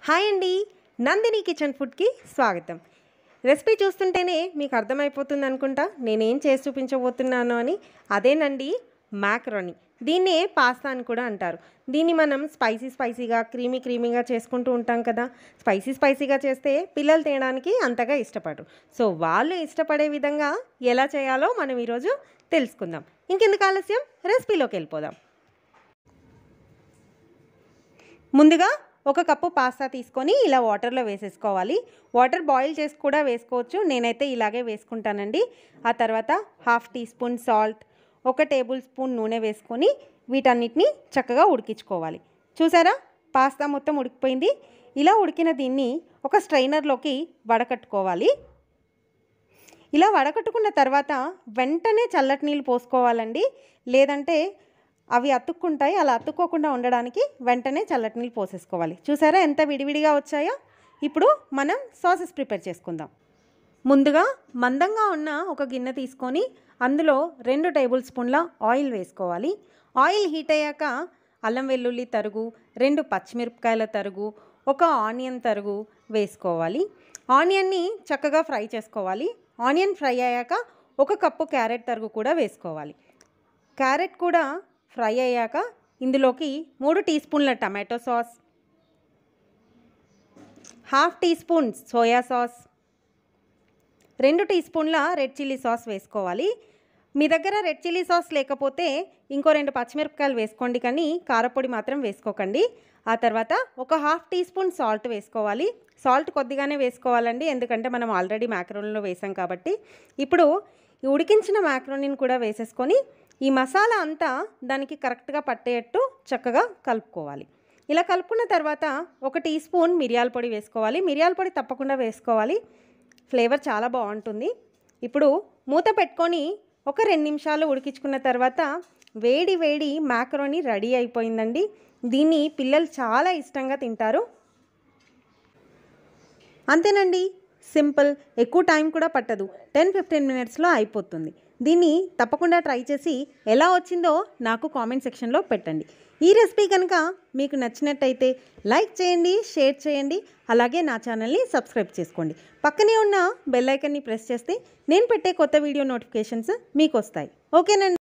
Hi అండి, Nandini kitchen ఫుడ్కి స్వాగతం. రెసిపీ చూస్తుంటేనే మీకు అర్థమైపోతుంది అనుకుంటా నేనేం చేసి చూపించబోతున్నాను అని. అదేనండి మ్యాకరోని. దీన్నే పాస్తా అని కూడా అంటారు. దీన్ని మనం స్పైసీగా క్రీమీగా చేసుకుంటూ ఉంటాం కదా. స్పైసీగా చేస్తే పిల్లలు తినడానికి అంతగా ఇష్టపడరు. సో వాళ్ళు ఇష్టపడే విధంగా ఎలా చేయాలో మనం ఈరోజు తెలుసుకుందాం. ఇంకెందుకు ఆలస్యం, రెసిపీలోకి వెళ్ళిపోదాం. ముందుగా ఒక కప్పు పాస్తా తీసుకొని ఇలా వాటర్లో వేసేసుకోవాలి. వాటర్ బాయిల్ చేసి కూడా వేసుకోవచ్చు, నేనైతే ఇలాగే వేసుకుంటానండి. ఆ తర్వాత 1/2 teaspoon salt, 1 tablespoon నూనె వేసుకొని వీటన్నిటిని చక్కగా ఉడికించుకోవాలి. చూసారా, పాస్తా మొత్తం ఉడికిపోయింది. ఇలా ఉడికిన దీన్ని ఒక స్ట్రైనర్లోకి వడకట్టుకోవాలి. ఇలా వడకట్టుకున్న తర్వాత వెంటనే చల్లటి నీళ్ళు పోసుకోవాలండి, లేదంటే అవి అతుక్కుంటాయి. అలా అతుక్కోకుండా ఉండడానికి వెంటనే చల్లటి నీళ్ళు పోసేసుకోవాలి. చూసారా ఎంత విడివిడిగా వచ్చాయో. ఇప్పుడు మనం సాసెస్ ప్రిపేర్ చేసుకుందాం. ముందుగా మందంగా ఉన్న ఒక గిన్నె తీసుకొని అందులో 2 టేబుల్ స్పూన్ల ఆయిల్ వేసుకోవాలి. ఆయిల్ హీట్ అయ్యాక అల్లం వెల్లుల్లి తరుగు, 2 పచ్చిమిరపకాయల తరుగు, 1 ఆనియన్ తరుగు వేసుకోవాలి. ఆనియన్ని చక్కగా ఫ్రై చేసుకోవాలి. ఆనియన్ ఫ్రై అయ్యాక 1 కప్పు క్యారెట్ తరుగు కూడా వేసుకోవాలి. క్యారెట్ కూడా ఫ్రై అయ్యాక ఇందులోకి 3 టీ స్పూన్ల tomato sauce, 1/2 teaspoon soya sauce, 2 tea స్పూన్ల రెడ్ చిల్లీ సాస్ వేసుకోవాలి. మీ దగ్గర రెడ్ చిల్లీ సాస్ లేకపోతే ఇంకో 2 పచ్చిమిరపకాయలు వేసుకోండి, కానీ కారపొడి మాత్రం వేసుకోకండి. ఆ తర్వాత 1/2 టీ స్పూన్ సాల్ట్ వేసుకోవాలి. సాల్ట్ కొద్దిగానే వేసుకోవాలండి, ఎందుకంటే మనం ఆల్రెడీ మ్యాకరోనీలో వేసాం కాబట్టి. ఇప్పుడు ఈ ఉడికించిన మ్యాకరోనీని కూడా వేసేసుకొని ఈ మసాలా అంతా దానికి కరెక్ట్గా పట్టేటట్టు చక్కగా కలుపుకోవాలి. ఇలా కలుపుకున్న తర్వాత 1 టీ స్పూన్ మిరియాల పొడి వేసుకోవాలి. మిరియాల పొడి తప్పకుండా వేసుకోవాలి, ఫ్లేవర్ చాలా బాగుంటుంది. ఇప్పుడు మూత పెట్టుకొని ఒక 2 నిమిషాలు ఉడికించుకున్న తర్వాత వేడి మ్యాకరోని రెడీ అయిపోయిందండి. దీన్ని పిల్లలు చాలా ఇష్టంగా తింటారు. అంతేనండి, సింపుల్, ఎక్కువ టైం కూడా పట్టదు, 10-15 మినిట్స్లో అయిపోతుంది. దీన్ని తప్పకుండా ట్రై చేసి ఎలా వచ్చిందో నాకు కామెంట్ సెక్షన్లో పెట్టండి. ఈ రెసిపీ కనుక మీకు నచ్చినట్టయితే లైక్ చేయండి, షేర్ చేయండి, అలాగే నా ఛానల్ని సబ్స్క్రైబ్ చేసుకోండి. పక్కనే ఉన్న బెల్ ఐకాన్ని ప్రెస్ చేస్తే నేను పెట్టే కొత్త వీడియో నోటిఫికేషన్స్ మీకు వస్తాయి. ఓకేనండి.